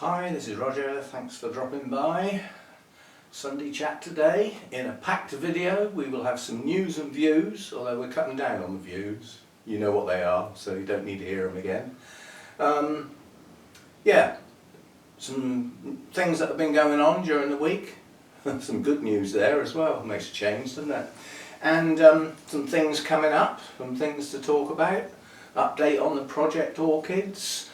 Hi, this is Roger, thanks for dropping by. Sunday chat today. In a packed video we will have some news and views, although we're cutting down on the views. You know what they are, so you don't need to hear them again. Yeah, some things that have been going on during the week. Some good news there as well, makes a change, doesn't it? And some things coming up, some things to talk about. Update on the project Orchids.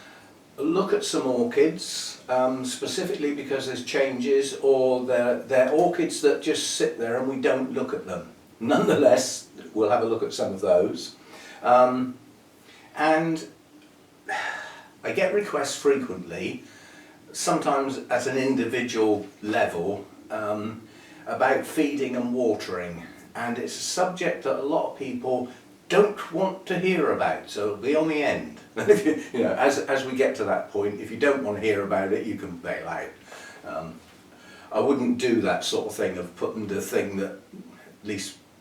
Look at some orchids, specifically because there's changes, or they're orchids that just sit there and we don't look at them. Nonetheless, we'll have a look at some of those. And I get requests frequently, sometimes at an individual level, about feeding and watering. And it's a subject that a lot of people don't want to hear about, so it'll be on the end. You know, as we get to that point, if you don't want to hear about it, you can bail out. I wouldn't do that sort of thing of putting the thing that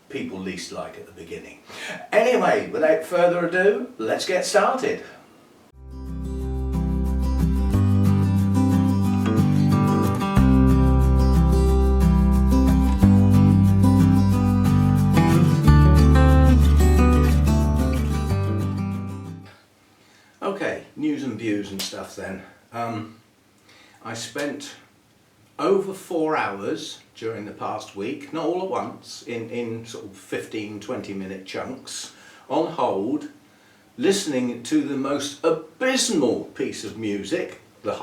people least like at the beginning. Anyway, without further ado, let's get started. Okay, news and views and stuff then. I spent over 4 hours during the past week, not all at once, in sort of 15-20 minute chunks, on hold, listening to the most abysmal piece of music,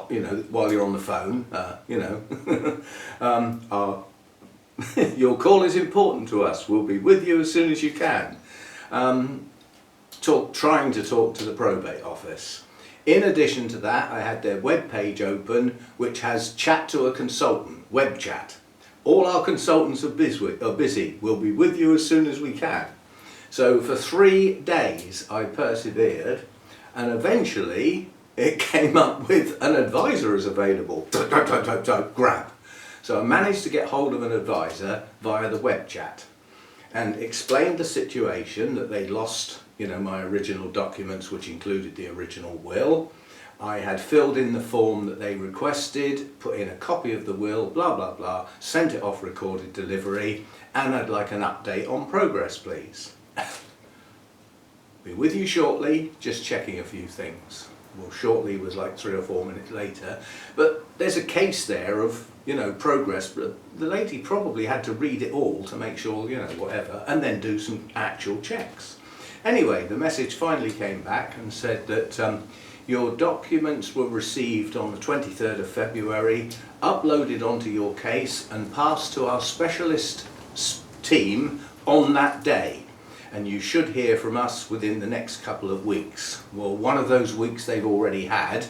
you know, while you're on the phone, you know. Your call is important to us, we'll be with you as soon as you can. Trying to talk to the probate office. In addition to that, I had their web page open, which has chat to a consultant, web chat. All our consultants are busy. We'll be with you as soon as we can. So for 3 days I persevered, and eventually it came up with an advisor is available. Grab. So I managed to get hold of an advisor via the web chat and explained the situation, that they lost, you know, my original documents, which included the original will. I had filled in the form that they requested, put in a copy of the will, blah blah blah, sent it off recorded delivery, and I'd like an update on progress, please. Be with you shortly, just checking a few things. Well, shortly was like 3 or 4 minutes later, but there's a case there of, you know, progress, but the lady probably had to read it all to make sure, you know, whatever, and then do some actual checks. Anyway, the message finally came back and said that your documents were received on the 23rd of February, uploaded onto your case and passed to our specialist team on that day. And you should hear from us within the next couple of weeks. Well, one of those weeks they've already had.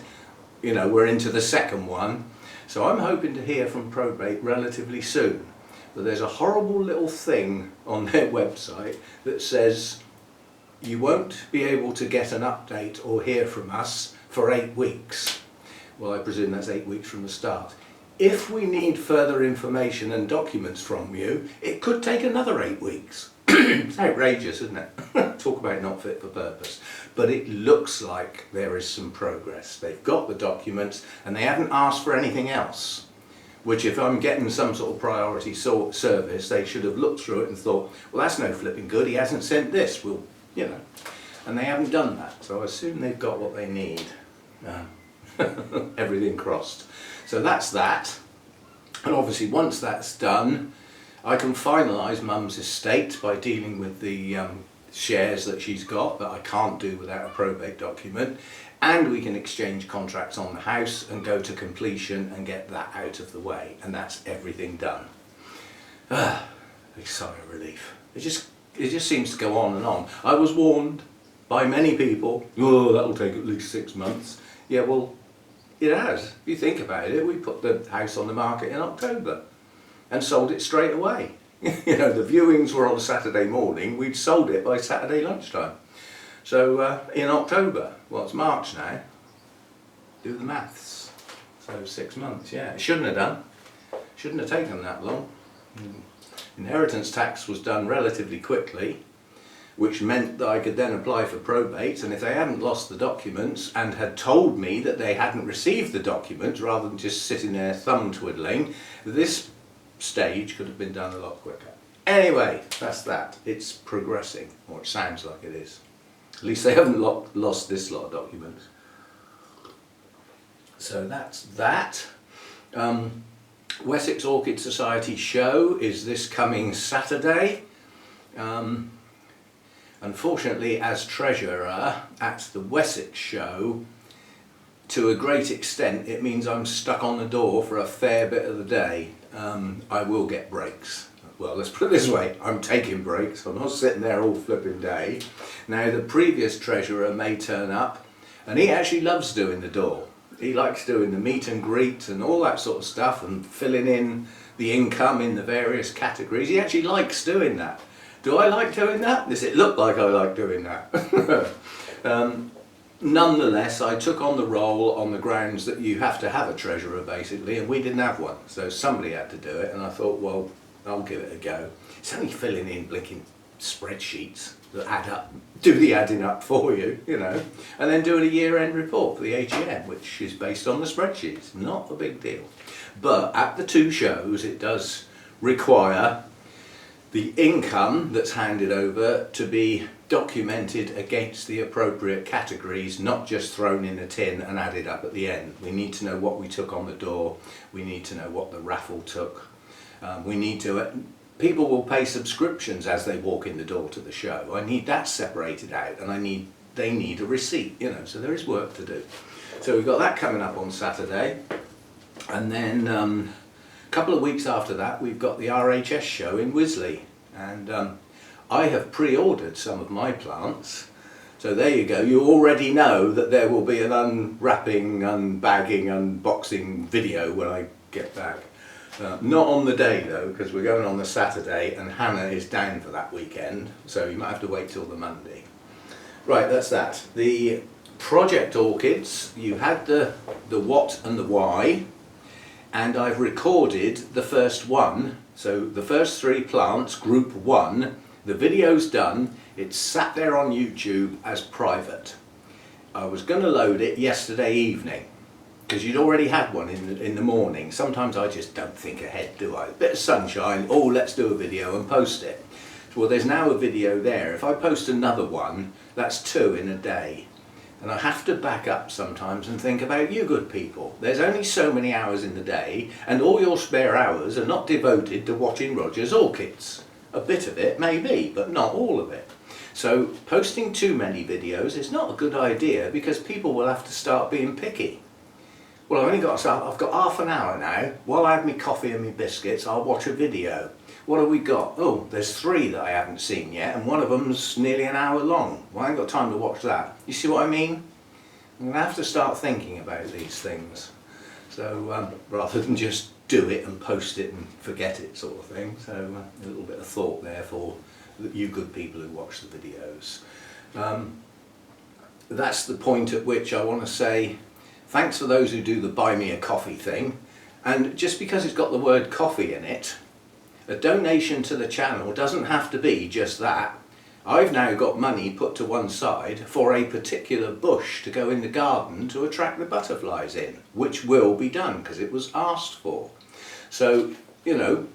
You know, we're into the second one. So I'm hoping to hear from probate relatively soon. But there's a horrible little thing on their website that says you won't be able to get an update or hear from us for 8 weeks. Well, I presume that's 8 weeks from the start. If we need further information and documents from you, it could take another 8 weeks. It's outrageous, isn't it? Talk about not fit for purpose. But it looks like there is some progress. They've got the documents and they haven't asked for anything else. Which, if I'm getting some sort of priority service, they should have looked through it and thought, well, that's no flipping good, he hasn't sent this, we'll, you know. And they haven't done that, so I assume they've got what they need. Everything crossed. So that's that. And obviously once that's done, I can finalise Mum's estate by dealing with the shares that she's got that I can't do without a probate document, and we can exchange contracts on the house and go to completion and get that out of the way, and that's everything done. A sigh of relief. It just seems to go on and on. I was warned by many people, oh, that'll take at least 6 months. Yeah, well, it has. If you think about it, we put the house on the market in October and sold it straight away. You know, the viewings were on Saturday morning, we'd sold it by Saturday lunchtime. So in October, well, it's March now, do the maths. So 6 months, yeah, it shouldn't have done. Shouldn't have taken that long. Inheritance tax was done relatively quickly. which meant that I could then apply for probate, and if they hadn't lost the documents and had told me that they hadn't received the documents rather than just sitting there thumb twiddling, this stage could have been done a lot quicker. Anyway, that's that. It's progressing, or it sounds like it is. At least they haven't lost this lot of documents. So that's that. Wessex Orchid Society show is this coming Saturday. Unfortunately, as treasurer at the Wessex show, to a great extent it means I'm stuck on the door for a fair bit of the day. I will get breaks. Well, let's put it this way, I'm taking breaks, I'm not sitting there all flipping day. Now, the previous treasurer may turn up, and he actually loves doing the door. He likes doing the meet and greet and all that sort of stuff, and filling in the income in the various categories. He actually likes doing that. Do I like doing that? Does it look like I like doing that? Nonetheless, I took on the role on the grounds that you have to have a treasurer, basically, and we didn't have one. So somebody had to do it, and I thought, well, I'll give it a go. It's only filling in blinking spreadsheets that add up, do the adding up for you, you know, and then doing a year-end report for the AGM, which is based on the spreadsheets. Not a big deal. But at the two shows, it does require the income that's handed over to be documented against the appropriate categories, not just thrown in a tin and added up at the end. We need to know what we took on the door, we need to know what the raffle took, we need to, people will pay subscriptions as they walk in the door to the show. I need that separated out, and they need a receipt, you know, so there is work to do. So we've got that coming up on Saturday, and then a couple of weeks after that we've got the RHS show in Wisley, and I have pre-ordered some of my plants, so there you go. You already know that there will be an unwrapping, unbagging, unboxing video when I get back. Not on the day though, because we're going on the Saturday and Hannah is down for that weekend, so you might have to wait till the Monday. Right, that's that. The Project Orchids, you had the what and the why, and I've recorded the first one. So the first 3 plants, group 1, the video's done, it's sat there on YouTube as private. I was going to load it yesterday evening, because you'd already had one in the morning. Sometimes I just don't think ahead, do I? A bit of sunshine, oh, let's do a video and post it. Well, there's now a video there. If I post another one, that's 2 in a day. And I have to back up sometimes and think about you good people. There's only so many hours in the day, and all your spare hours are not devoted to watching Roger's orchids. A bit of it, maybe, but not all of it. So posting too many videos is not a good idea, because people will have to start being picky. Well, I've got half an hour now. While I have my coffee and my biscuits, I'll watch a video. What have we got? Oh, there's 3 that I haven't seen yet, and one of them's nearly an hour long. Well, I ain't got time to watch that. You see what I mean? I'm going to have to start thinking about these things. So, rather than just do it and post it and forget it sort of thing. So, a little bit of thought there for you good people who watch the videos. That's the point at which I want to say thanks for those who do the buy me a coffee thing. And just because it's got the word coffee in it, a donation to the channel doesn't have to be just that. I've now got money put to one side for a particular bush to go in the garden to attract the butterflies in, which will be done because it was asked for. So, you know,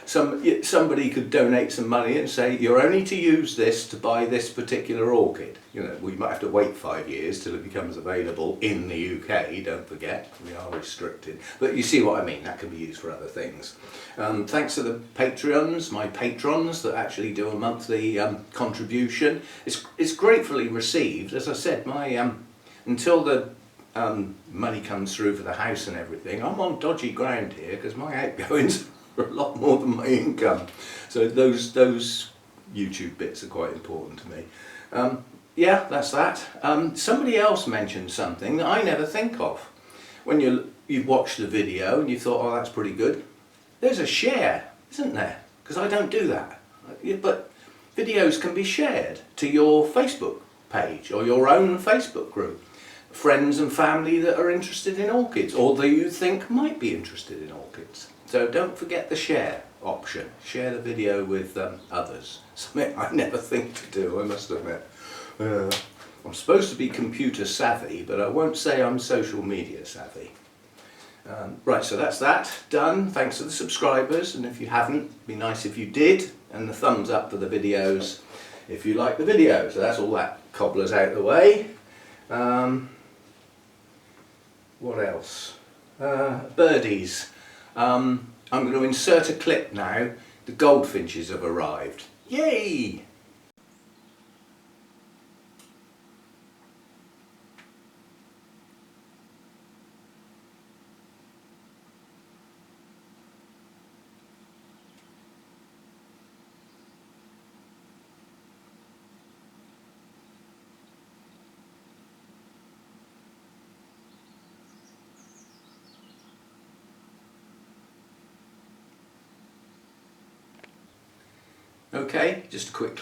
somebody could donate some money and say, you're only to use this to buy this particular orchid. You know, we might have to wait 5 years till it becomes available in the UK, don't forget, we are restricted. But you see what I mean, that can be used for other things. Thanks to the Patreons, my patrons that actually do a monthly contribution. It's gratefully received. As I said, my until the money comes through for the house and everything, I'm on dodgy ground here because my outgoings are a lot more than my income. So those YouTube bits are quite important to me. Yeah, that's that. Somebody else mentioned something that I never think of. When you've watched the video and you thought, oh, that's pretty good, there's a share, isn't there? Because I don't do that. But videos can be shared to your Facebook page or your own Facebook group. Friends and family that are interested in orchids or that you think might be interested in orchids. So don't forget the share option. Share the video with others. Something I never think to do, I must admit. I'm supposed to be computer savvy, but I won't say I'm social media savvy. Right, so that's that done. Thanks to the subscribers, and if you haven't, it'd be nice if you did, and the thumbs up for the videos if you like the video. So that's all that cobblers out of the way. What else? Birdies. I'm going to insert a clip now. The goldfinches have arrived. Yay! Okay, just a quick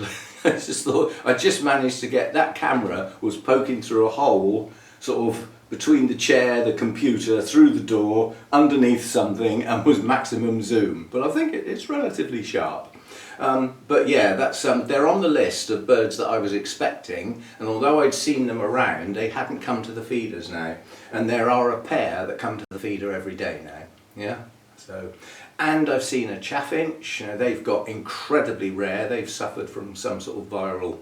I just managed to get that camera was poking through a hole sort of between the chair, the computer, through the door, underneath something, and was maximum zoom. But I think it's relatively sharp. But yeah, that's they're on the list of birds that I was expecting, and although I'd seen them around, they hadn't come to the feeders now. And there are a pair that come to the feeder every day now. Yeah. So, and I've seen a chaffinch. They've got incredibly rare. They've suffered from some sort of viral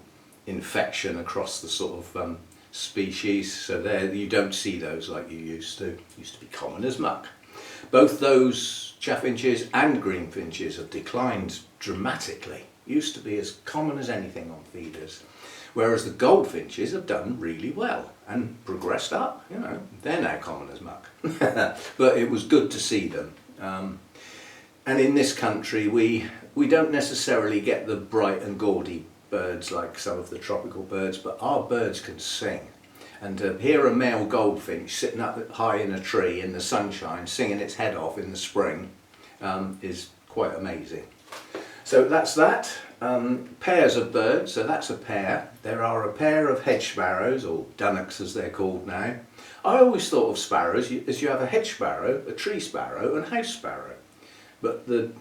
infection across the sort of species. So there, you don't see those like you used to. Used to be common as muck. Both those chaffinches and greenfinches have declined dramatically. Used to be as common as anything on feeders. Whereas the goldfinches have done really well and progressed up. You know, they're now common as muck. But it was good to see them. And in this country we don't necessarily get the bright and gaudy birds like some of the tropical birds, but our birds can sing. And to hear a male goldfinch sitting up high in a tree in the sunshine singing its head off in the spring is quite amazing. So that's that. Pairs of birds, so that's a pair. There are a pair of hedge sparrows, or dunnocks as they're called now. I always thought of sparrows as you have a hedge sparrow, a tree sparrow and a house sparrow. But the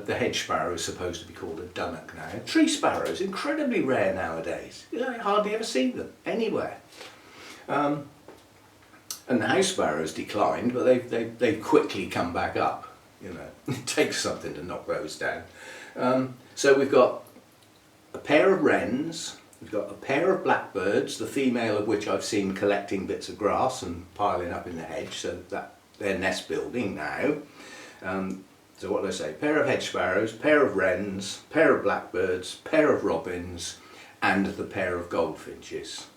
hedge sparrow is supposed to be called a dunnock now. Tree sparrows, incredibly rare nowadays. You hardly ever see them anywhere. And the house sparrows declined, but they've quickly come back up. You know, it takes something to knock those down. So we've got a pair of wrens. We've got a pair of blackbirds, the female of which I've seen collecting bits of grass and piling up in the hedge, so that they're nest building now. So what did I say? Pair of hedge sparrows, pair of wrens, pair of blackbirds, pair of robins, and the pair of goldfinches.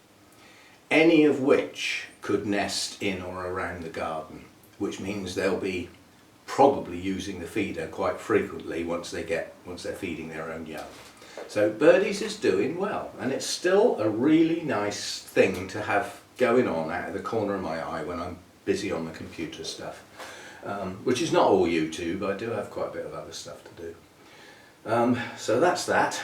Any of which could nest in or around the garden, which means they'll be probably using the feeder quite frequently once they're feeding their own young. So birdies is doing well, and it's still a really nice thing to have going on out of the corner of my eye when I'm busy on the computer stuff, which is not all YouTube. I do have quite a bit of other stuff to do. So that's that.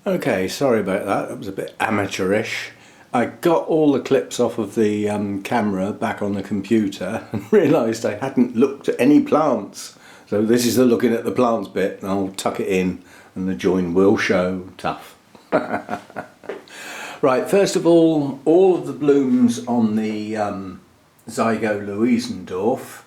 Okay, sorry about that. That was a bit amateurish. I got all the clips off of the camera back on the computer and realised I hadn't looked at any plants. So this is the looking at the plants bit, and I'll tuck it in and the join will show. Tough. Right, first of all of the blooms on the Zygo Louisendorf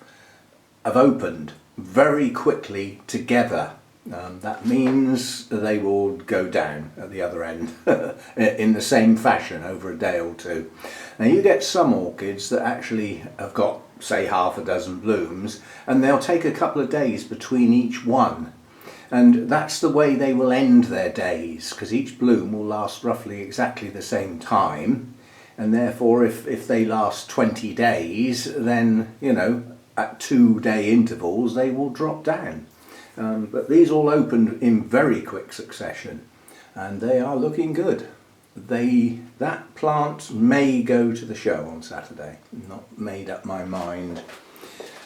have opened very quickly together. That means they will go down at the other end in the same fashion over a day or two. Now you get some orchids that actually have got, say, half a dozen blooms, and they'll take a couple of days between each one. And that's the way they will end their days, because each bloom will last roughly exactly the same time. And therefore if they last 20 days, then, you know, at 2-day intervals they will drop down. But these all opened in very quick succession, and they are looking good. That plant may go to the show on Saturday. Not made up my mind.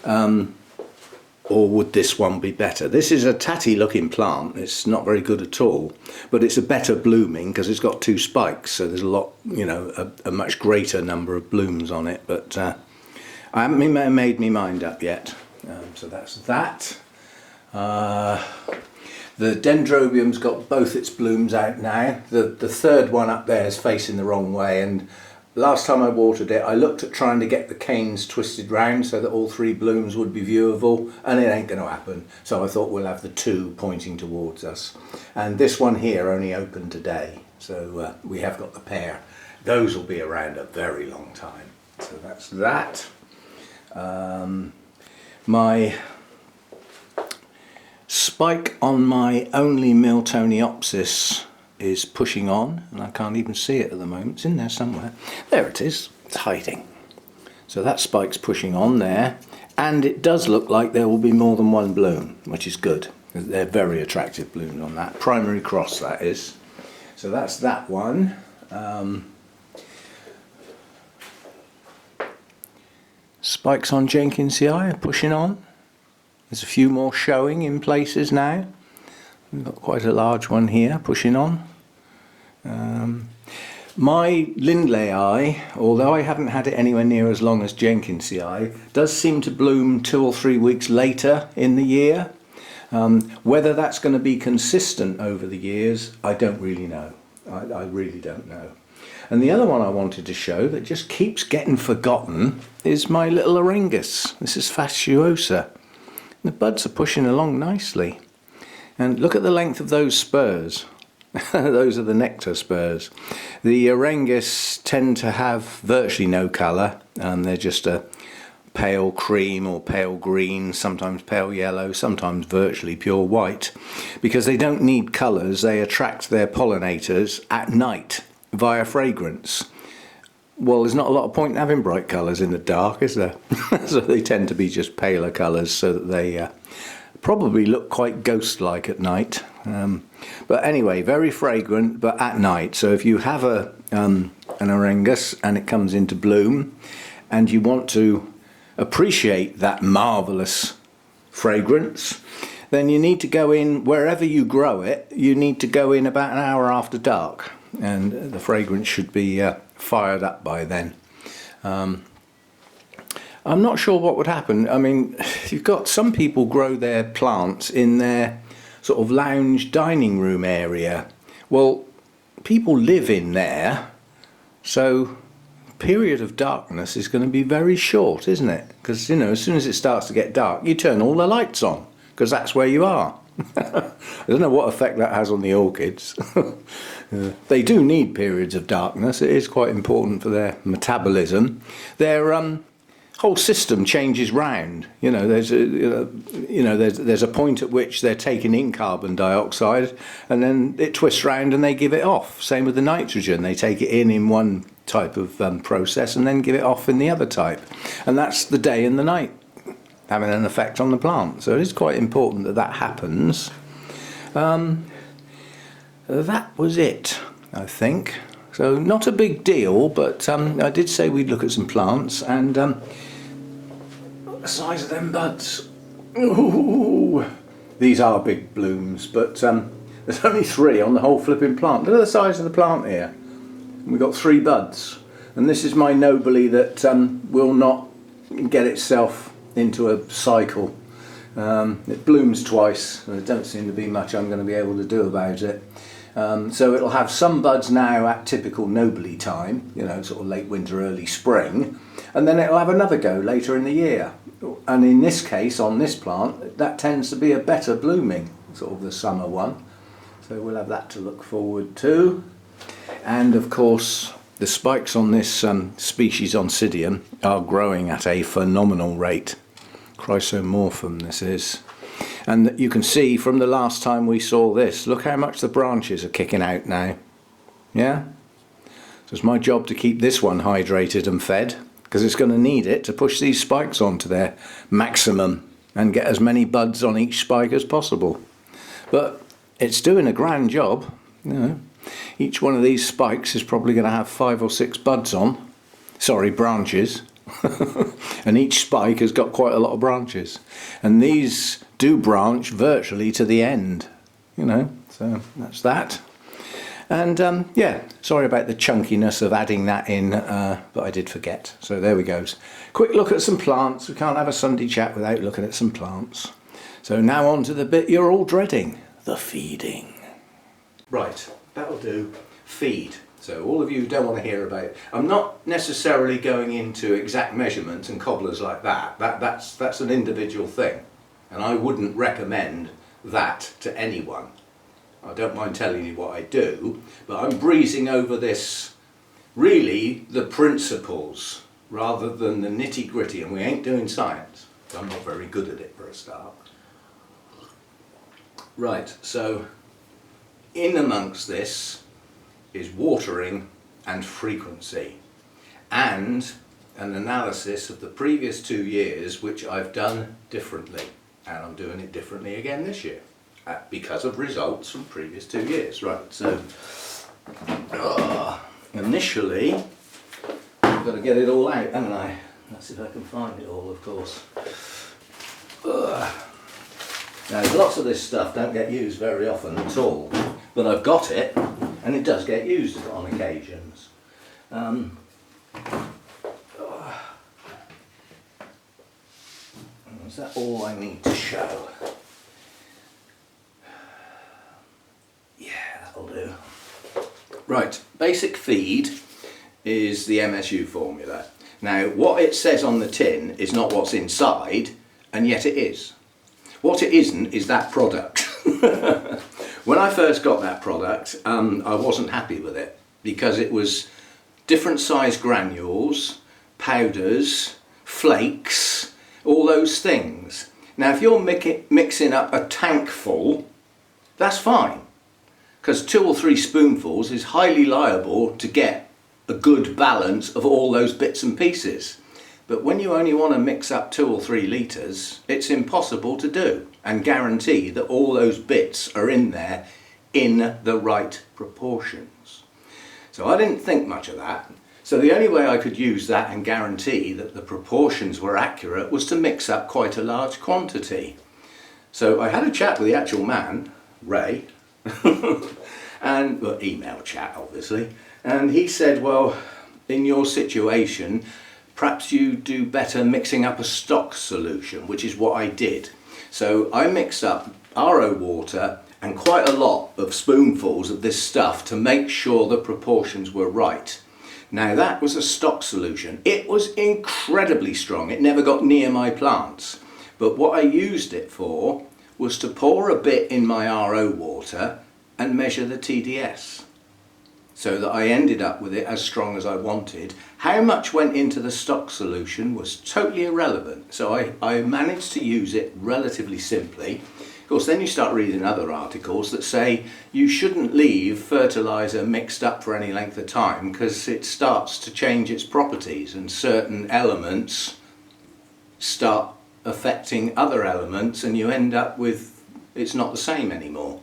Or would this one be better? This is a tatty looking plant. It's not very good at all, but it's a better blooming because it's got 2 spikes, so there's a lot, you know, a much greater number of blooms on it. But I haven't made my mind up yet. So that's that. The dendrobium's got both its blooms out now. The third one up there is facing the wrong way, and last time I watered it I looked at trying to get the canes twisted round so that all 3 blooms would be viewable, and it ain't going to happen. So I thought we'll have the 2 pointing towards us. And this one here only opened today, so we have got the pair. Those will be around a very long time. So that's that. My spike on my only Miltoniopsis is pushing on, and I can't even see it at the moment. It's in there somewhere. There it is. It's hiding. So that spike's pushing on there, and it does look like there will be more than 1 bloom, which is good. They're very attractive blooms on that. Primary cross, that is. So that's that one. Spikes on Jenkinsii are pushing on. There's a few more showing in places now. We've got quite a large one here pushing on. My Lindleyi, although I haven't had it anywhere near as long as Jenkinsii, does seem to bloom 2 or 3 weeks later in the year. Whether that's going to be consistent over the years, I don't really know. I really don't know. And the other one I wanted to show that just keeps getting forgotten is my little Orangus. This is Fasciosa. The buds are pushing along nicely. And look at the length of those spurs. Those are the nectar spurs. The Orangus tend to have virtually no colour, and they're just a pale cream or pale green, sometimes pale yellow, sometimes virtually pure white. Because they don't need colours, they attract their pollinators at night via fragrance. Well, there's not a lot of point in having bright colours in the dark, is there? So they tend to be just paler colours so that they probably look quite ghost-like at night. But anyway, very fragrant, but at night. So if you have an Orangus and it comes into bloom and you want to appreciate that marvellous fragrance, then you need to go in, wherever you grow it, you need to go in about an hour after dark, and the fragrance should be fired up by then. I'm not sure what would happen. I mean, you've got some people grow their plants in their sort of lounge dining room area. Well, people live in there, so period of darkness is going to be very short, isn't it? Because, you know, as soon as it starts to get dark, you turn all the lights on, because that's where you are. I don't know what effect that has on the orchids. They do need periods of darkness. It is quite important for their metabolism. Their whole system changes round. You know, there's a point at which they're taking in carbon dioxide, and then it twists round and they give it off. Same with the nitrogen. They take it in one type of process and then give it off in the other type. And that's the day and the night having an effect on the plant. So it is quite important that that happens. That was it, I think. So not a big deal, but I did say we'd look at some plants, and the size of them buds. Ooh, these are big blooms, but there's only 3 on the whole flipping plant. Look at the size of the plant here. We've got 3 buds, and this is my nobly that will not get itself into a cycle. It blooms twice, and there don't seem to be much I'm going to be able to do about it. So it'll have some buds now at typical nobly time, you know, sort of late winter, early spring, and then it'll have another go later in the year. And in this case, on this plant, that tends to be a better blooming, sort of the summer one. So we'll have that to look forward to. And of course, the spikes on this species Oncidium are growing at a phenomenal rate. Chrysomorphum this is. And you can see from the last time we saw this, look how much the branches are kicking out now. Yeah? So it's my job to keep this one hydrated and fed, because it's going to need it to push these spikes on to their maximum and get as many buds on each spike as possible. But it's doing a grand job, you know. Each one of these spikes is probably going to have 5 or 6 buds on. Sorry, branches. And each spike has got quite a lot of branches. And these do branch virtually to the end, you know. So that's that. And yeah, sorry about the chunkiness of adding that in, but I did forget. So there we go. Quick look at some plants. We can't have a Sunday chat without looking at some plants. So now on to the bit you're all dreading, the feeding. Right, that'll do. Feed. So all of you who don't want to hear about it, I'm not necessarily going into exact measurements and cobblers like that. That's an individual thing, and I wouldn't recommend that to anyone. I don't mind telling you what I do, but I'm breezing over this, really the principles rather than the nitty-gritty, and we ain't doing science. I'm not very good at it for a start. Right, so in amongst this is watering and frequency, and an analysis of the previous 2 years which I've done differently, and I'm doing it differently again this year because of results from previous 2 years. Right, so initially I've got to get it all out, haven't I? Let's see if I can find it all, of course. Now lots of this stuff don't get used very often at all, but I've got it and it does get used on occasions. Is that all I need to show? Yeah, that'll do. Right, basic feed is the MSU formula. Now what it says on the tin is not what's inside, and yet it is. What it isn't is that product. When I first got that product, I wasn't happy with it because it was different size granules, powders, flakes, all those things. Now if you're mixing up a tank full, that's fine, because 2 or 3 spoonfuls is highly liable to get a good balance of all those bits and pieces. But when you only want to mix up 2 or 3 litres, it's impossible to do and guarantee that all those bits are in there in the right proportions. So I didn't think much of that. So the only way I could use that and guarantee that the proportions were accurate was to mix up quite a large quantity. So I had a chat with the actual man, Ray, and well, email chat obviously, and he said, well, in your situation, perhaps you do better mixing up a stock solution, which is what I did. So I mixed up RO water and quite a lot of spoonfuls of this stuff to make sure the proportions were right. Now that was a stock solution. It was incredibly strong. It never got near my plants. But what I used it for was to pour a bit in my RO water and measure the TDS, so that I ended up with it as strong as I wanted. How much went into the stock solution was totally irrelevant. So I managed to use it relatively simply. Of course, then you start reading other articles that say you shouldn't leave fertiliser mixed up for any length of time because it starts to change its properties and certain elements start affecting other elements and you end up with it's not the same anymore.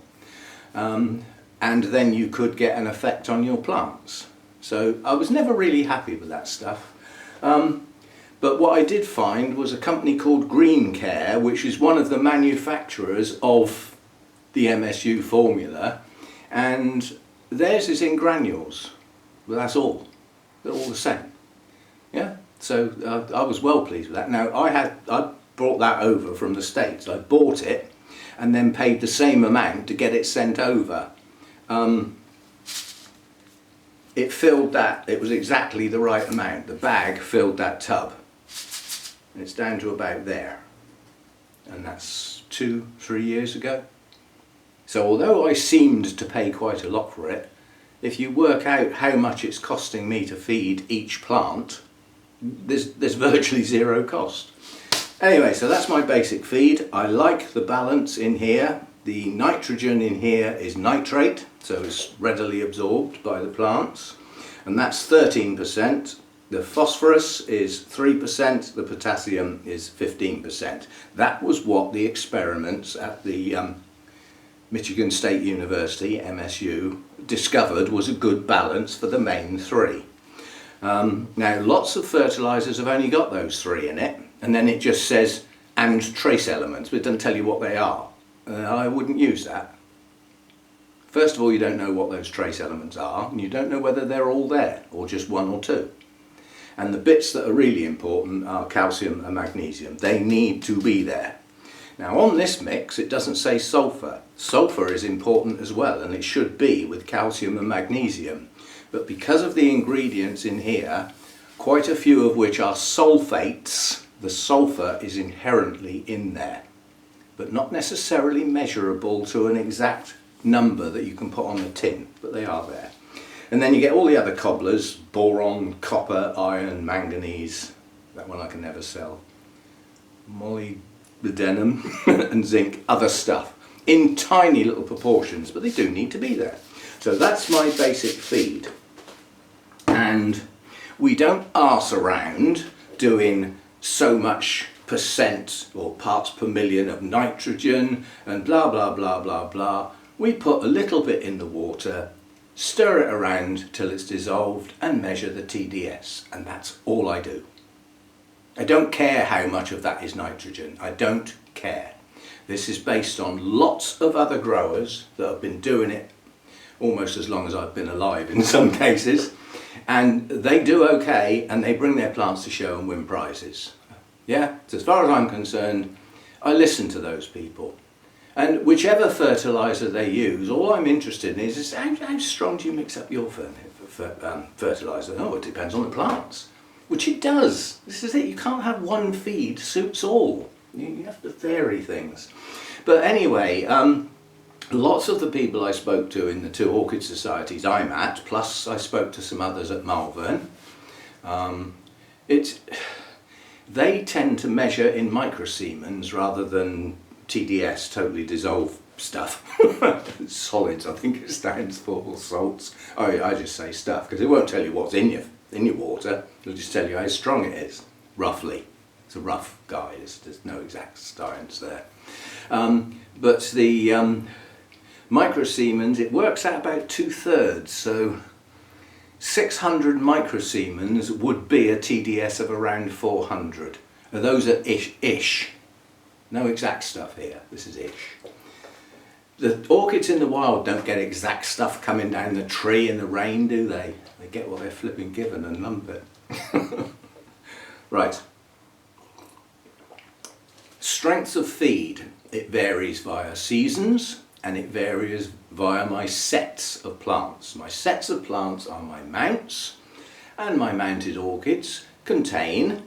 And then you could get an effect on your plants. So I was never really happy with that stuff. But what I did find was a company called Green Care, which is one of the manufacturers of the MSU formula, and theirs is in granules. Well, that's all. They're all the same. Yeah. So I was well pleased with that. Now I brought that over from the States. I bought it and then paid the same amount to get it sent over. It filled that, it was exactly the right amount. The bag filled that tub. And it's down to about there. And that's 2-3 years ago. So although I seemed to pay quite a lot for it, if you work out how much it's costing me to feed each plant, there's virtually zero cost. Anyway, so that's my basic feed. I like the balance in here. The nitrogen in here is nitrate, so it's readily absorbed by the plants, and that's 13%. The phosphorus is 3%, the potassium is 15%. That was what the experiments at the Michigan State University, MSU, discovered was a good balance for the main 3. Now lots of fertilisers have only got those 3 in it, and then it just says and trace elements, but it doesn't tell you what they are. I wouldn't use that. First of all, you don't know what those trace elements are, and you don't know whether they're all there or just 1 or 2. And the bits that are really important are calcium and magnesium. They need to be there. Now on this mix it doesn't say sulphur. Sulphur is important as well, and it should be with calcium and magnesium. But because of the ingredients in here, quite a few of which are sulfates, the sulphur is inherently in there, but not necessarily measurable to an exact number that you can put on the tin, but they are there. And then you get all the other cobblers: boron, copper, iron, manganese, that one I can never sell, molybdenum and zinc, other stuff, in tiny little proportions, but they do need to be there. So that's my basic feed. And we don't arse around doing so much percent or parts per million of nitrogen and blah blah blah blah blah. We put a little bit in the water, stir it around till it's dissolved, and measure the TDS, and that's all I do. I don't care how much of that is nitrogen. I don't care. This is based on lots of other growers that have been doing it almost as long as I've been alive in some cases, and they do okay, and they bring their plants to show and win prizes. Yeah, so as far as I'm concerned, I listen to those people. And whichever fertiliser they use, all I'm interested in is how strong do you mix up your fertiliser? Oh, it depends on the plants. Which it does. This is it. You can't have one feed suits all. You have to vary things. But anyway, lots of the people I spoke to in the 2 orchid societies I'm at, plus I spoke to some others at Malvern, they tend to measure in microsiemens rather than TDS, totally dissolved stuff. Solids, I think it stands for, or salts. I just say stuff because it won't tell you what's in your water. It'll just tell you how strong it is, roughly. It's a rough guide. There's no exact science there. But the microsiemens, it works out about 2/3. So 600 microsiemens would be a TDS of around 400. Now those are ish. No exact stuff here. This is ish. The orchids in the wild don't get exact stuff coming down the tree in the rain, do they? They get what they're flipping given and lump it. Right. Strengths of feed. It varies via seasons, and it varies via my sets of plants. My sets of plants are my mounts, and my mounted orchids contain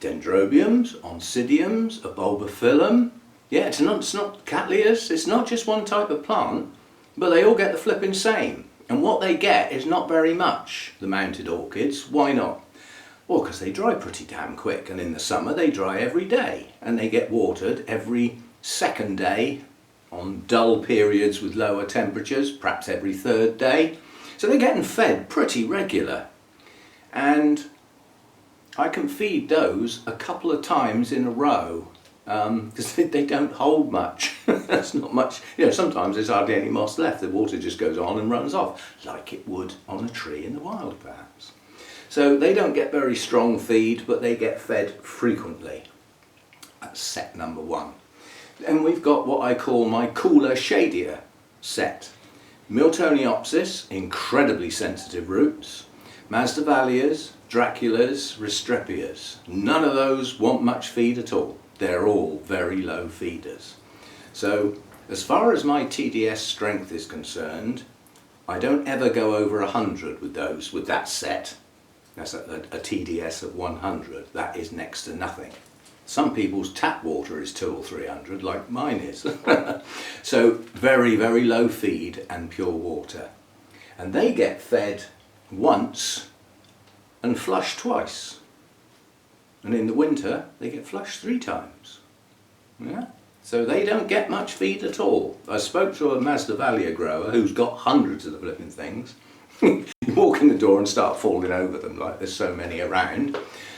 dendrobiums, oncidiums, a bulbophyllum. Yeah, it's not cattleyas, it's not just one type of plant, but they all get the flipping same. And what they get is not very much, the mounted orchids. Why not? Well, because they dry pretty damn quick, and in the summer they dry every day, and they get watered every second day on dull periods with lower temperatures, perhaps every third day. So they're getting fed pretty regular. And I can feed those a couple of times in a row because they don't hold much. That's not much. You know, sometimes there's hardly any moss left. The water just goes on and runs off, like it would on a tree in the wild, perhaps. So they don't get very strong feed, but they get fed frequently. That's set number 1. Then we've got what I call my cooler, shadier set. Miltoniopsis, incredibly sensitive roots. Masdevallias, Draculas, Restrepias. None of those want much feed at all. They're all very low feeders. So as far as my TDS strength is concerned, I don't ever go over 100 with those, with that set. That's a TDS of 100. That is next to nothing. Some people's tap water is 200 or 300, like mine is. So very, very low feed and pure water. And they get fed once and flushed twice. And in the winter, they get flushed 3 times. Yeah? So they don't get much feed at all. I spoke to a Masdevallia grower who's got hundreds of the flipping things. You walk in the door and start falling over them like there's so many around.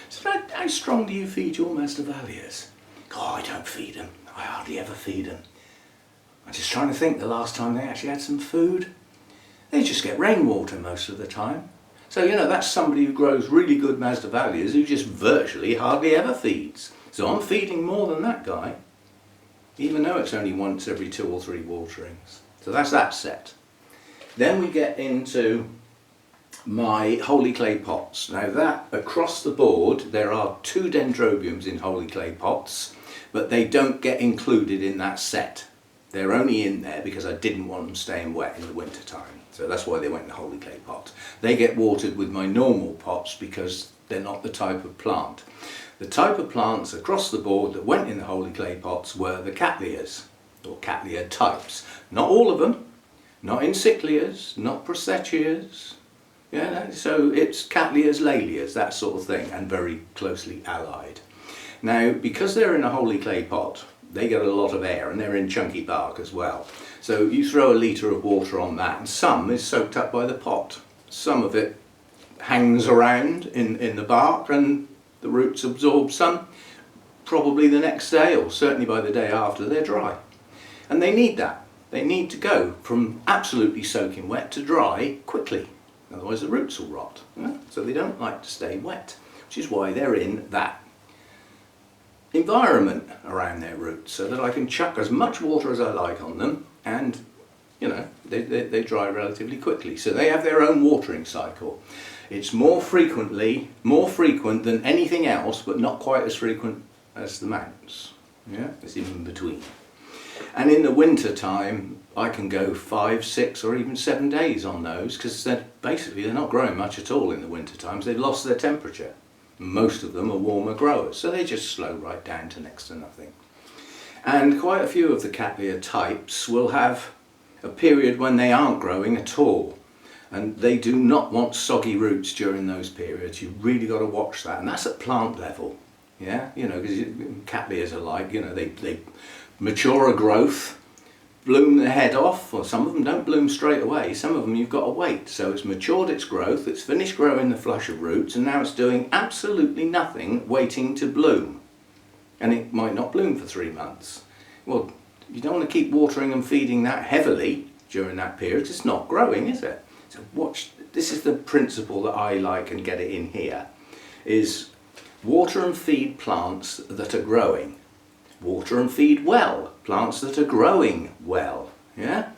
So how strong do you feed your Masdevallias? Oh, I don't feed them. I hardly ever feed them. I'm just trying to think the last time they actually had some food. They just get rainwater most of the time. So, you know, that's somebody who grows really good Masdevallias who just virtually hardly ever feeds. So I'm feeding more than that guy, even though it's only once every 2 or 3 waterings. So that's that set. Then we get into my holy clay pots. Now that, across the board, there are 2 dendrobiums in holy clay pots, but they don't get included in that set. They're only in there because I didn't want them staying wet in the winter time. So that's why they went in the holy clay pot. They get watered with my normal pots because they're not the type of plant. The type of plants across the board that went in the holy clay pots were the Cattleyas, or Cattleya types. Not all of them, not Encyclias, not Procetias. Yeah, so it's Cattleyas, Lalias, that sort of thing, and very closely allied. Now, because they're in a holy clay pot, they get a lot of air, and they're in chunky bark as well. So you throw a litre of water on that, and some is soaked up by the pot. Some of it hangs around in the bark, and the roots absorb some. Probably the next day, or certainly by the day after, they're dry. And they need that. They need to go from absolutely soaking wet to dry quickly. Otherwise the roots will rot. Yeah? So they don't like to stay wet, which is why they're in that environment around their roots, so that I can chuck as much water as I like on them, and you know, they dry relatively quickly. So they have their own watering cycle. It's more frequent than anything else, but not quite as frequent as the mounts. Yeah, it's in between. And in the winter time, I can go 5, 6 or even 7 days on those, because they're not growing much at all in the winter times. They've lost their temperature. Most of them are warmer growers, so they just slow right down to next to nothing. And quite a few of the Cattleya types will have a period when they aren't growing at all, and they do not want soggy roots during those periods. You've really got to watch that, and that's at plant level. Yeah, you know, because Cattleyas are like, you know, they mature a growth, bloom the head off, or some of them don't bloom straight away, some of them you've got to wait. So it's matured its growth, it's finished growing the flush of roots, and now it's doing absolutely nothing, waiting to bloom. And it might not bloom for 3 months. Well, you don't want to keep watering and feeding that heavily during that period. It's not growing, is it? So watch, this is the principle that I like, and get it in here, is water and feed plants that are growing. Water and feed well, plants that are growing well. Yeah?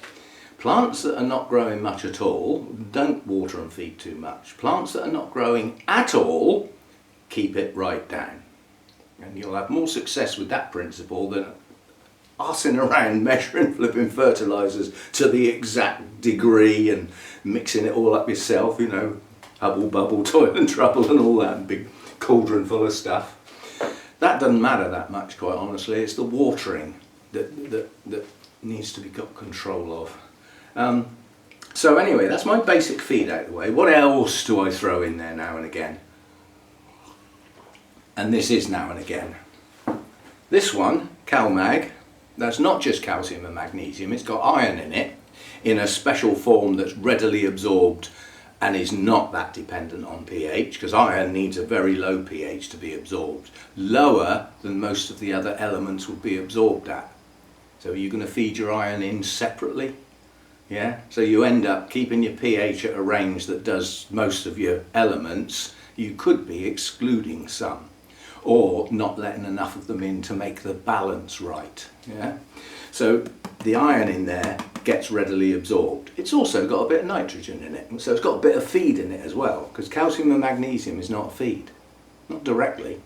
Plants that are not growing much at all, don't water and feed too much. Plants that are not growing at all, keep it right down. And you'll have more success with that principle than arsing around measuring flipping fertilisers to the exact degree and mixing it all up yourself, you know, hubble bubble, toil and trouble and all that big cauldron full of stuff. That doesn't matter that much, quite honestly. It's the watering that needs to be got control of. So anyway, that's my basic feed out of the way. What else do I throw in there now and again? And this is now and again. This one, CalMag, that's not just calcium and magnesium, it's got iron in it in a special form that's readily absorbed and is not that dependent on pH, because iron needs a very low pH to be absorbed, lower than most of the other elements would be absorbed at. So you're going to feed your iron in separately, yeah? So you end up keeping your pH at a range that does most of your elements. You could be excluding some, or not letting enough of them in to make the balance right, yeah? So the iron in there gets readily absorbed. It's also got a bit of nitrogen in it, so it's got a bit of feed in it as well, because calcium and magnesium is not a feed, not directly.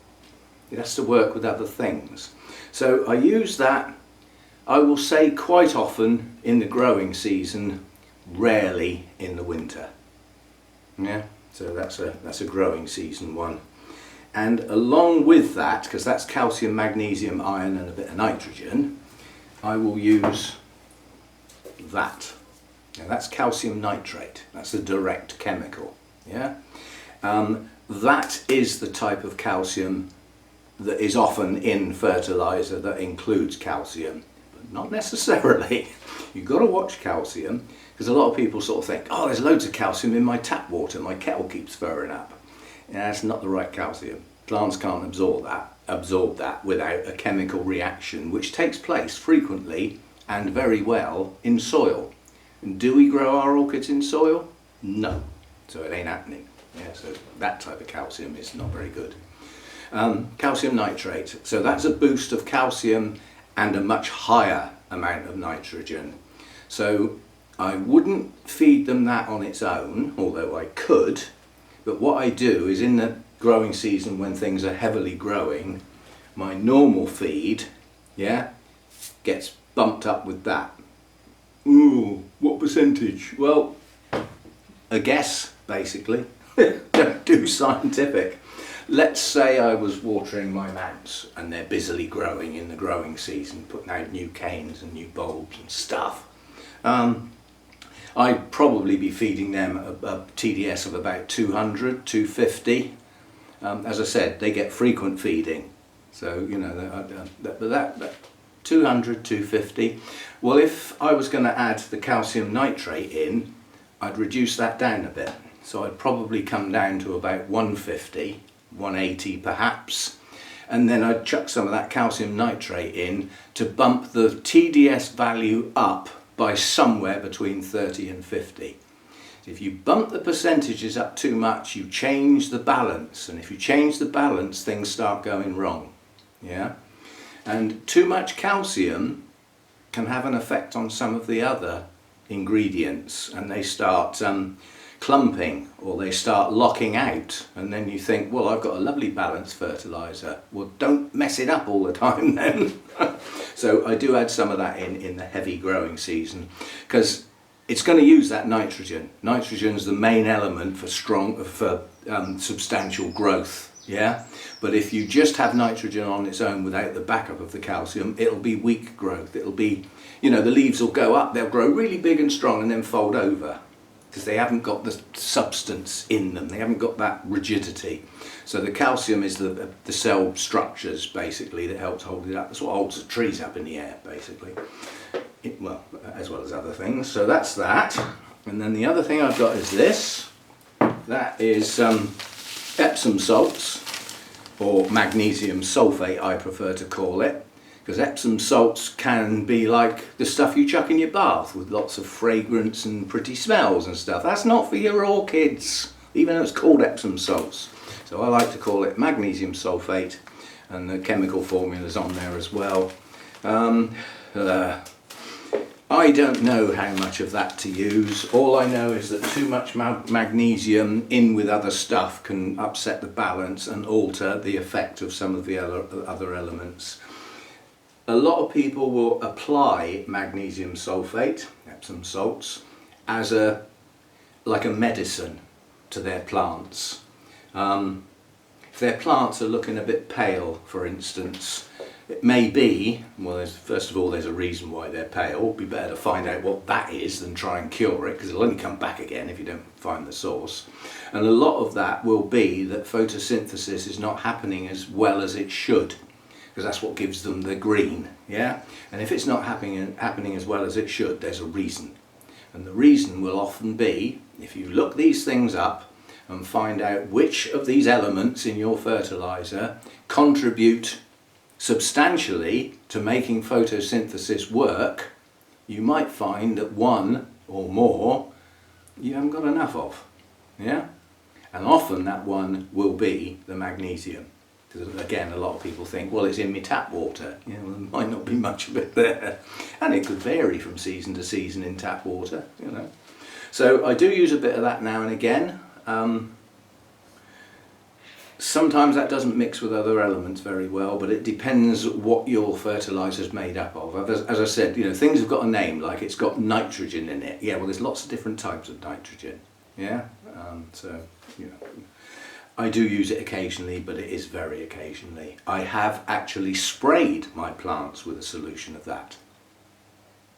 It has to work with other things. So I use that, I will say, quite often in the growing season, rarely in the winter. Yeah, so that's a growing season one. And along with that, because that's calcium, magnesium, iron and a bit of nitrogen, I will use that. Now that's calcium nitrate, that's a direct chemical. Yeah, that is the type of calcium that is often in fertiliser that includes calcium, but not necessarily. You've got to watch calcium, because a lot of people sort of think, oh, there's loads of calcium in my tap water, my kettle keeps furring up. Yeah, that's not the right calcium. Plants can't absorb that without a chemical reaction, which takes place frequently and very well in soil. And do we grow our orchids in soil? No, so it ain't happening. Yeah, so that type of calcium is not very good. Calcium nitrate, so that's a boost of calcium and a much higher amount of nitrogen. So I wouldn't feed them that on its own, although I could, but what I do is in the growing season when things are heavily growing, my normal feed yeah, gets bumped up with that. Ooh, what percentage? Well, a guess, basically. Don't do scientific. Let's say I was watering my mounts and they're busily growing in the growing season, putting out new canes and new bulbs and stuff. I'd probably be feeding them a TDS of about 200, 250. As I said, they get frequent feeding, so you know, that 200, 250. Well, if I was going to add the calcium nitrate in, I'd reduce that down a bit. So I'd probably come down to about 150, 180 perhaps, and then I'd chuck some of that calcium nitrate in to bump the TDS value up by somewhere between 30 and 50. If you bump the percentages up too much, you change the balance, and if you change the balance, things start going wrong. Yeah, and too much calcium can have an effect on some of the other ingredients, and they start clumping, or they start locking out, and then you think, well, I've got a lovely balanced fertiliser. Well, don't mess it up all the time then. So I do add some of that in the heavy growing season, because it's going to use that nitrogen. Nitrogen is the main element for substantial growth, yeah? But if you just have nitrogen on its own without the backup of the calcium, it'll be weak growth. It'll be, you know, the leaves will go up, they'll grow really big and strong and then fold over, because they haven't got the substance in them, they haven't got that rigidity. So the calcium is the cell structures, basically, that helps hold it up. That's what holds the trees up in the air, basically. Well, as well as other things. So that's that. And then the other thing I've got is this. That is Epsom salts, or magnesium sulfate I prefer to call it, because Epsom salts can be like the stuff you chuck in your bath with lots of fragrance and pretty smells and stuff. That's not for your orchids, even though it's called Epsom salts. So I like to call it magnesium sulfate, and the chemical formula's on there as well. I don't know how much of that to use. All I know is that too much magnesium in with other stuff can upset the balance and alter the effect of some of the other elements. A lot of people will apply magnesium sulfate, Epsom salts, as like a medicine to their plants. If their plants are looking a bit pale, for instance, it may be, well, first of all, there's a reason why they're pale. It'd be better to find out what that is than try and cure it, because it'll only come back again if you don't find the source. And a lot of that will be that photosynthesis is not happening as well as it should, because that's what gives them the green, yeah? And if it's not happening as well as it should, there's a reason. And the reason will often be, if you look these things up and find out which of these elements in your fertiliser contribute substantially to making photosynthesis work, you might find that one or more you haven't got enough of, yeah? And often that one will be the magnesium. Because again, a lot of people think, well, it's in my tap water. You know, there might not be much of it there. And it could vary from season to season in tap water, you know. So I do use a bit of that now and again. Sometimes that doesn't mix with other elements very well, but it depends what your fertiliser is made up of. As I said, you know, things have got a name, like it's got nitrogen in it. Yeah, well, there's lots of different types of nitrogen. Yeah, so you know, I do use it occasionally, but it is very occasionally. I have actually sprayed my plants with a solution of that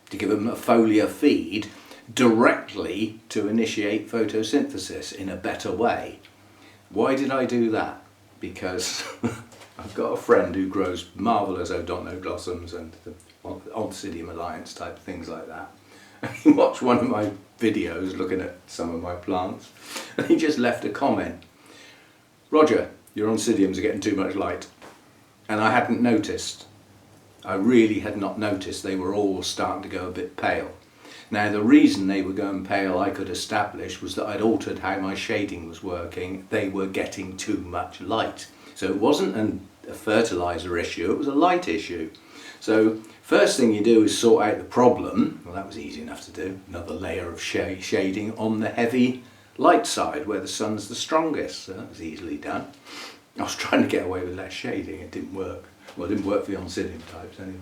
to give them a foliar feed directly to initiate photosynthesis in a better way. Why did I do that? Because I've got a friend who grows marvellous odontoglossums and the Oncidium alliance type things like that. And he watched one of my videos looking at some of my plants, and he just left a comment. Roger, your Oncidiums are getting too much light. And I hadn't noticed. I really had not noticed. They were all starting to go a bit pale. Now the reason they were going pale I could establish was that I'd altered how my shading was working. They were getting too much light. So it wasn't a fertiliser issue, it was a light issue. So first thing you do is sort out the problem. Well, that was easy enough to do. Another layer of shading on the heavy light side where the sun's the strongest. So that was easily done. I was trying to get away with less shading, it didn't work. Well, it didn't work for the Oncidium types anyway.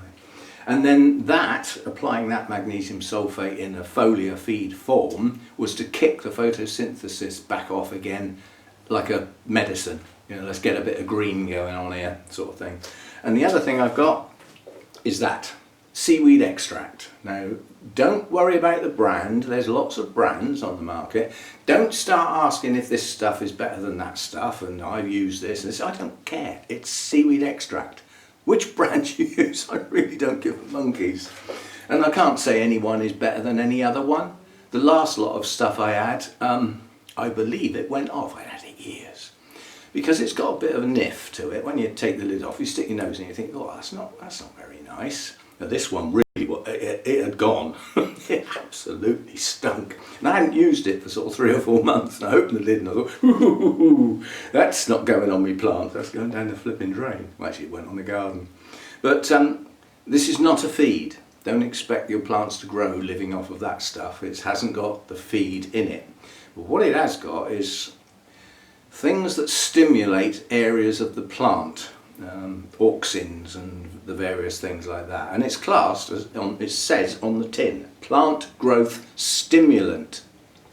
And then that, applying that magnesium sulfate in a foliar feed form, was to kick the photosynthesis back off again like a medicine. You know, let's get a bit of green going on here, sort of thing. And the other thing I've got is that seaweed extract. Now, don't worry about the brand. There's lots of brands on the market. Don't start asking if this stuff is better than that stuff and I've used this and this. I don't care. It's seaweed extract. Which brand you use, I really don't give a monkeys. And I can't say any one is better than any other one. The last lot of stuff I had, I believe it went off. I had it years. Because it's got a bit of a niff to it. When you take the lid off, you stick your nose in and you think, oh, that's not very nice. Now this one really, it had gone. It absolutely stunk. And I hadn't used it for sort of 3 or 4 months. And I opened the lid and I thought, ooh, that's not going on my plant. That's going down the flipping drain. Well, actually, it went on the garden. But this is not a feed. Don't expect your plants to grow living off of that stuff. It hasn't got the feed in it. But what it has got is things that stimulate areas of the plant. Auxins and the various things like that, and it's classed as it says on the tin, plant growth stimulant.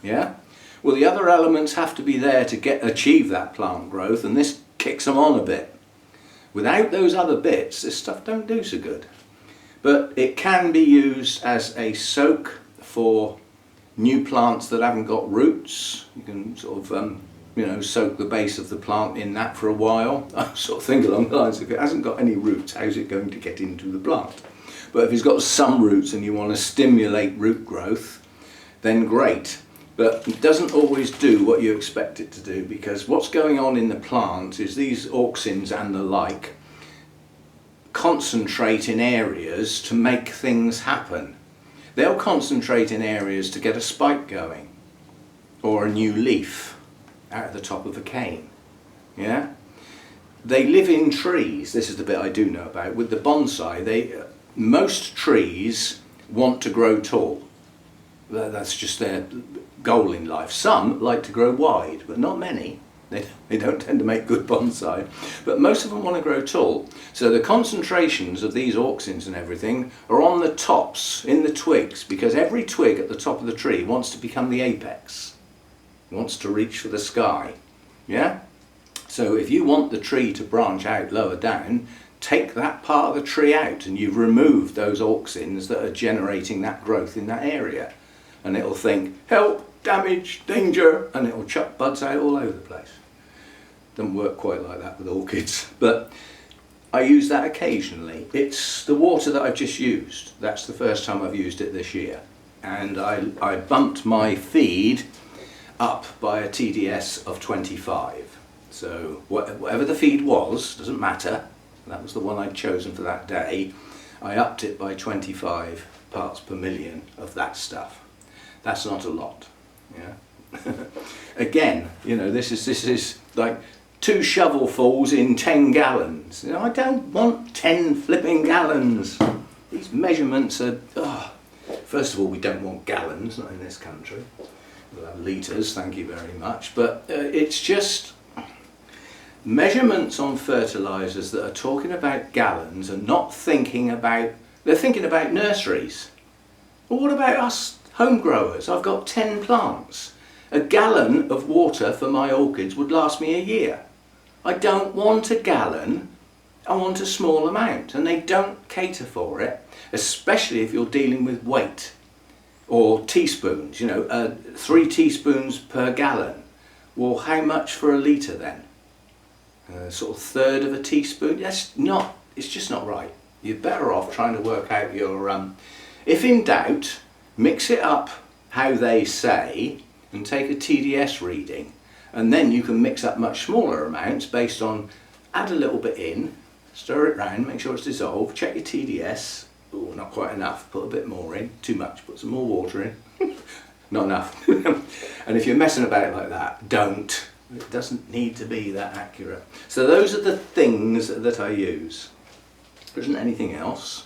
Yeah, well, the other elements have to be there to achieve that plant growth, and this kicks them on a bit. Without those other bits, this stuff don't do so good. But it can be used as a soak for new plants that haven't got roots. You can sort of you know, soak the base of the plant in that for a while. I sort of think along the lines, if it hasn't got any roots, how's it going to get into the plant? But if it's got some roots and you want to stimulate root growth, then great. But it doesn't always do what you expect it to do, because what's going on in the plant is these auxins and the like concentrate in areas to make things happen. They'll concentrate in areas to get a spike going or a new leaf out of the top of a cane. Yeah, they live in trees. This is the bit I do know about. With the bonsai, most trees want to grow tall. That's just their goal in life. Some like to grow wide, but not many. They don't tend to make good bonsai, but most of them want to grow tall. So the concentrations of these auxins and everything are on the tops, in the twigs, because every twig at the top of the tree wants to become the apex. Wants to reach for the sky. Yeah? So if you want the tree to branch out lower down, take that part of the tree out and you've removed those auxins that are generating that growth in that area. And it'll think, help, damage, danger, and it'll chuck buds out all over the place. Doesn't work quite like that with orchids, but I use that occasionally. It's the water that I've just used. That's the first time I've used it this year. And I bumped my feed up by a TDS of 25. So whatever the feed was, doesn't matter, that was the one I'd chosen for that day, I upped it by 25 parts per million of that stuff. That's not a lot. Yeah. Again, you know, this is like 2 shovelfuls in 10 gallons. You know, I don't want 10 flipping gallons. These measurements are, first of all, we don't want gallons, not in this country. We'll have litres, thank you very much, but it's just measurements on fertilisers that are talking about gallons and not thinking about, they're thinking about nurseries. Well, what about us home growers? I've got 10 plants. A gallon of water for my orchids would last me a year. I don't want a gallon, I want a small amount, and they don't cater for it, especially if you're dealing with weight. Or teaspoons, you know, 3 teaspoons per gallon. Well, how much for a litre then? Sort of 1/3 of a teaspoon? It's just not right. You're better off trying to work out your, if in doubt, mix it up how they say and take a TDS reading. And then you can mix up much smaller amounts based on, add a little bit in, stir it round, make sure it's dissolved, check your TDS. Oh, not quite enough, put a bit more in. Too much, put some more water in. Not enough. And if you're messing about like that, don't. It doesn't need to be that accurate. So those are the things that I use. There isn't anything else.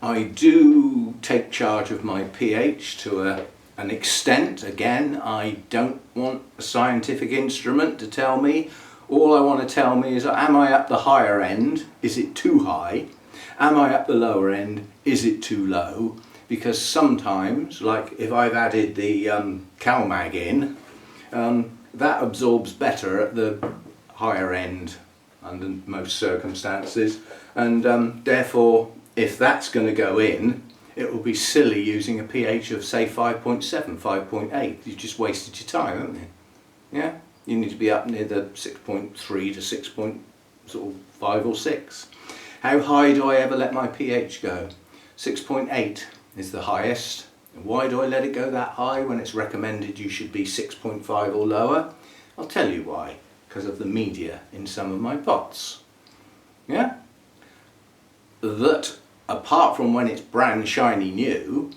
I do take charge of my pH to an extent. Again, I don't want a scientific instrument to tell me All I want to tell me is, am I up the higher end? Is it too high? Am I up the lower end? Is it too low? Because sometimes, like if I've added the CalMag in, that absorbs better at the higher end under most circumstances, and therefore if that's going to go in, it will be silly using a pH of say 5.7, 5.8. You've just wasted your time, haven't you? Yeah, you need to be up near the 6.3 to 6.5 or 6. How high do I ever let my pH go? 6.8 is the highest. And why do I let it go that high when it's recommended you should be 6.5 or lower? I'll tell you why. Because of the media in some of my pots. Yeah? That, apart from when it's brand shiny new,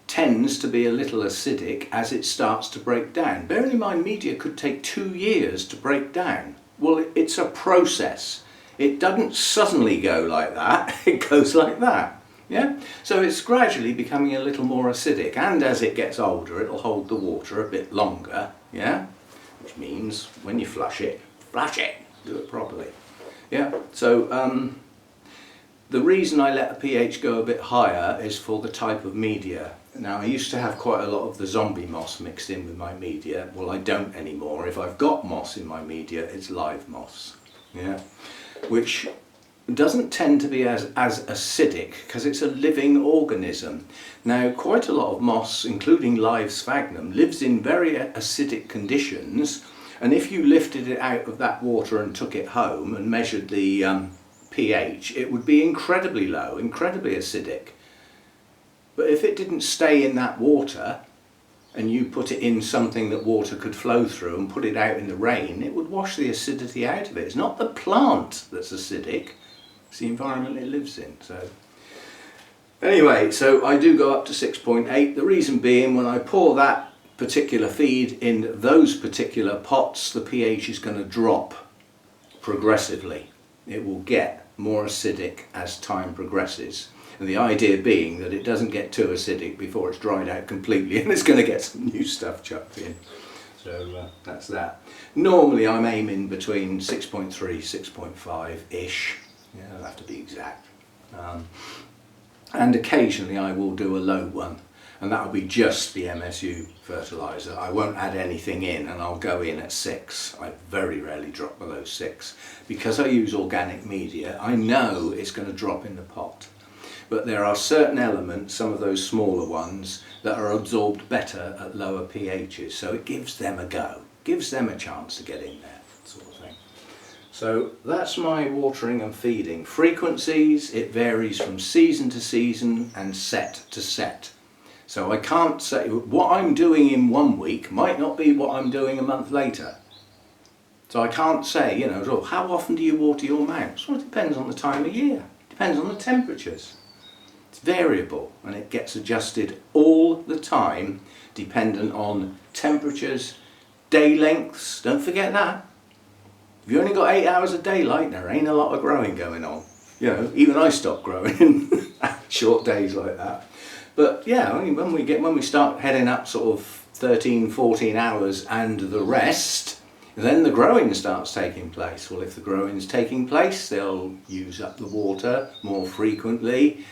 tends to be a little acidic as it starts to break down. Bearing in mind, media could take 2 years to break down. Well, it's a process. It doesn't suddenly go like that, it goes like that. Yeah? So it's gradually becoming a little more acidic, and as it gets older it'll hold the water a bit longer. Yeah? Which means when you flush it, do it properly. Yeah? So the reason I let the pH go a bit higher is for the type of media. Now, I used to have quite a lot of the zombie moss mixed in with my media. Well, I don't anymore. If I've got moss in my media, it's live moss. Yeah? Which doesn't tend to be as acidic because it's a living organism. Now, quite a lot of moss, including live sphagnum, lives in very acidic conditions, and if you lifted it out of that water and took it home and measured the pH, it would be incredibly low, incredibly acidic. But if it didn't stay in that water and you put it in something that water could flow through and put it out in the rain, it would wash the acidity out of it. It's not the plant that's acidic, it's the environment it lives in. So anyway, so I do go up to 6.8. The reason being, when I pour that particular feed in those particular pots, the pH is going to drop progressively. It will get more acidic as time progresses. And the idea being that it doesn't get too acidic before it's dried out completely and it's going to get some new stuff chucked in. So that's that. Normally I'm aiming between 6.3, 6.5-ish. Yeah, I'll have to be exact. And occasionally I will do a low one, and that will be just the MSU fertiliser. I won't add anything in, and I'll go in at 6. I very rarely drop below 6. Because I use organic media, I know it's going to drop in the pot. But there are certain elements, some of those smaller ones, that are absorbed better at lower pHs, so it gives them a go, gives them a chance to get in there, sort of thing. So that's my watering and feeding. Frequencies, it varies from season to season and set to set. So I can't say what I'm doing in 1 week might not be what I'm doing a month later. So I can't say, you know, how often do you water your mounts? Well, it depends on the time of year, it depends on the temperatures. It's variable and it gets adjusted all the time, dependent on temperatures, day lengths. Don't forget that. If you only got 8 hours of daylight, there ain't a lot of growing going on. You know, even I stop growing in short days like that. But yeah, I mean, when we start heading up sort of 13, 14 hours and the rest, then the growing starts taking place. Well, if the growing's taking place, they'll use up the water more frequently,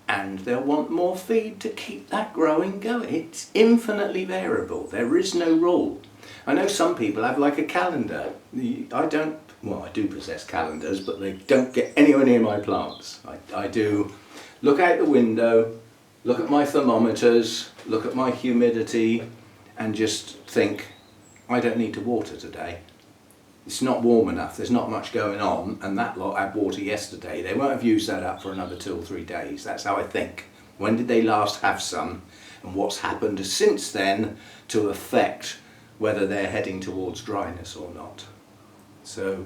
and they'll want more feed to keep that growing going. It's infinitely variable. There is no rule. I know some people have like a calendar. I don't, well, I do possess calendars, but they don't get anywhere near my plants. I do look out the window, look at my thermometers, look at my humidity, and just think, I don't need to water today. It's not warm enough, there's not much going on, and that lot had water yesterday. They won't have used that up for another 2 or 3 days. That's how I think. When did they last have some, and what's happened since then to affect whether they're heading towards dryness or not. So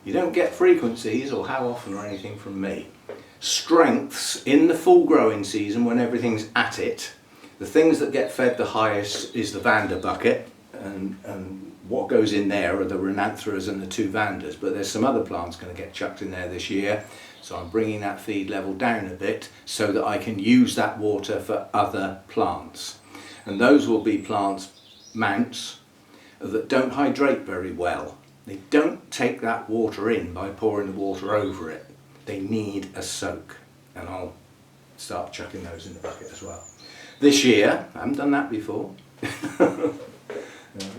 you don't get frequencies or how often or anything from me. Strengths in the full growing season, when everything's at it, the things that get fed the highest is the Vanda bucket, and what goes in there are the Rhinanthras and the 2 Vandas, but there's some other plants going to get chucked in there this year, so I'm bringing that feed level down a bit so that I can use that water for other plants. And those will be plants, mounts, that don't hydrate very well. They don't take that water in by pouring the water over it. They need a soak, and I'll start chucking those in the bucket as well. This year, I haven't done that before.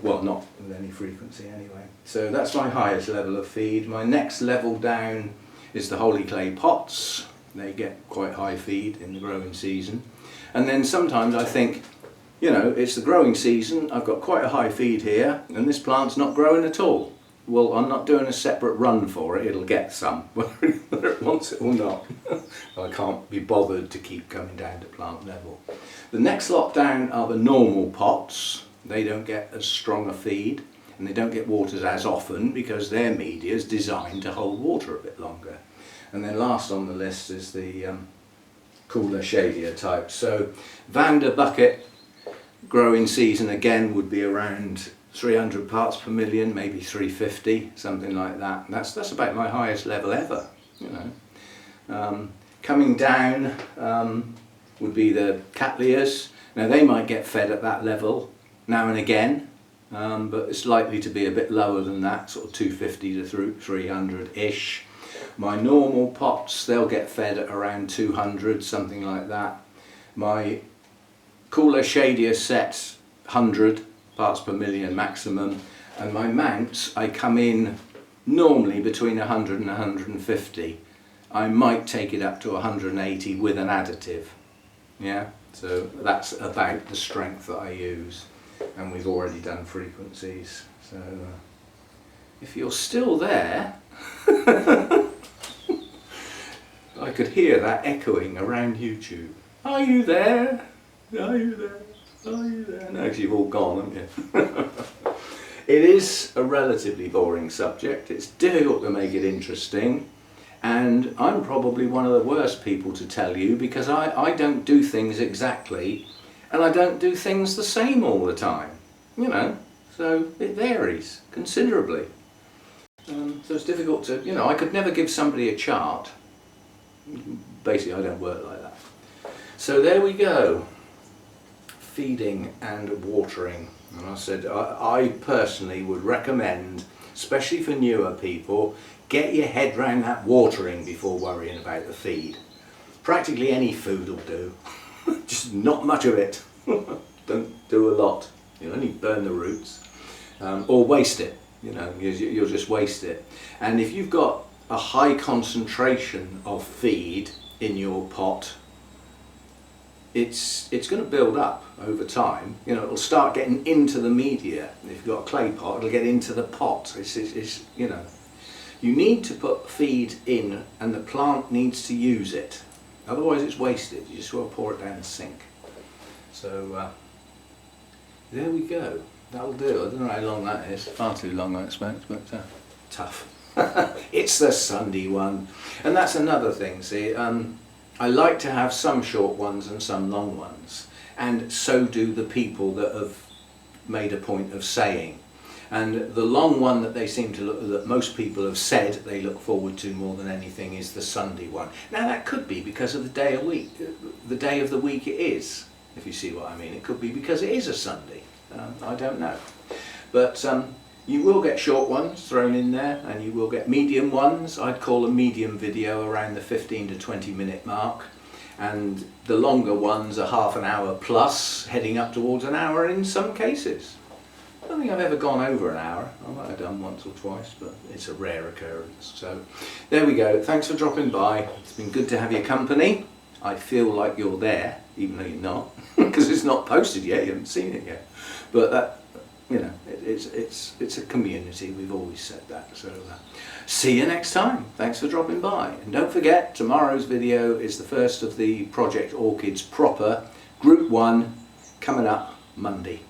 Well, not with any frequency anyway. So that's my highest level of feed. My next level down is the holy clay pots. They get quite high feed in the growing season. And then sometimes I think, you know, it's the growing season, I've got quite a high feed here, and this plant's not growing at all. Well, I'm not doing a separate run for it, it'll get some, whether it wants it or not. I can't be bothered to keep coming down to plant level. The next lot down are the normal pots. They don't get as strong a feed, and they don't get watered as often because their media is designed to hold water a bit longer. And then last on the list is the cooler, shadier type. So Vanda bucket growing season again would be around 300 parts per million, maybe 350, something like that. That's about my highest level ever, you know. Coming down would be the Cattleyas. Now they might get fed at that level now and again, but it's likely to be a bit lower than that, sort of 250 to 300-ish. My normal pots, they'll get fed at around 200, something like that. My cooler, shadier sets, 100 parts per million maximum, and my mounts, I come in normally between 100 and 150. I might take it up to 180 with an additive. Yeah, so that's about the strength that I use, and we've already done frequencies. So if you're still there, I could hear that echoing around YouTube. Are you there? Are you there? Are you there? No, you've all gone, haven't you? It is a relatively boring subject. It's difficult to make it interesting, and I'm probably one of the worst people to tell you because I don't do things exactly, and I don't do things the same all the time, you know, so it varies considerably. So it's difficult to, you know, I could never give somebody a chart. Basically, I don't work like that. So there we go. Feeding and watering. And I said I personally would recommend, especially for newer people, get your head round that watering before worrying about the feed. Practically any food will do, just not much of it. Don't do a lot, you'll only burn the roots, or waste it, you know, you'll just waste it. And if you've got a high concentration of feed in your pot, it's going to build up over time. You know, it'll start getting into the media. If you've got a clay pot, it'll get into the pot. It's you know, you need to put feed in, and the plant needs to use it. Otherwise, it's wasted. You just want to pour it down the sink. So there we go. That'll do. I don't know how long that is. Far too long, I expect, but tough. It's the Sunday one, and that's another thing. See. I like to have some short ones and some long ones, and so do the people that have made a point of saying. And the long one that they seem to look, that most people have said they look forward to more than anything, is the Sunday one. Now that could be because of the day of the week it is, if you see what I mean. It could be because it is a Sunday. I don't know, but you will get short ones thrown in there, and you will get medium ones. I'd call a medium video around the 15 to 20 minute mark, and the longer ones are half an hour plus, heading up towards an hour in some cases. I don't think I've ever gone over an hour. I might have done once or twice, but it's a rare occurrence. So there we go. Thanks for dropping by. It's been good to have your company. I feel like you're there, even though you're not, because it's not posted yet. You haven't seen it yet, but that, you know, it's a community. We've always said that. So see you next time. Thanks for dropping by, and don't forget, tomorrow's video is the first of the Project Orchids proper Group 1 coming up Monday,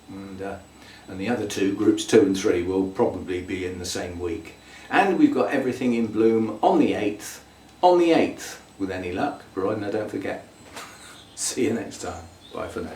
and the other two, Groups 2 and 3, will probably be in the same week. And we've got everything in bloom on the 8th. On the 8th, with any luck, providing I don't forget. See you next time. Bye for now.